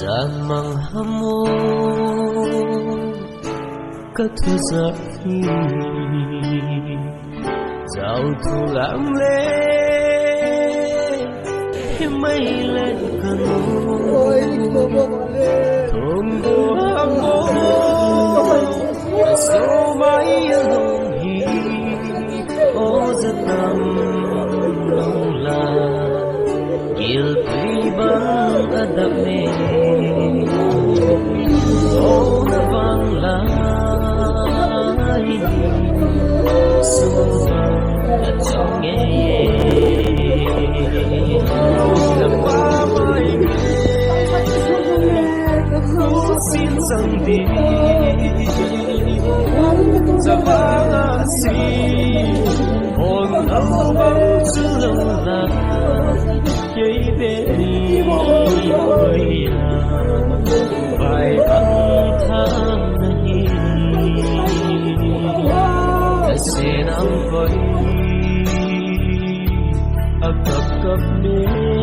Dàn mang hamo cất thu giấc khi dạo thu lãng lê mây lên cơn thôn cô hamo số mãi hồng hi ô giấc nằm lòng là yêu tuy băng ở đậm mê ô nó vang lá sương vàng ở trong nghe làm ba mai xin rằng đi giờ vang xin hồn ấm băng giữa lòng là giấy bé đi ơi vài tháng tháng này đã sẽ nắm vơi ấp cập cập mê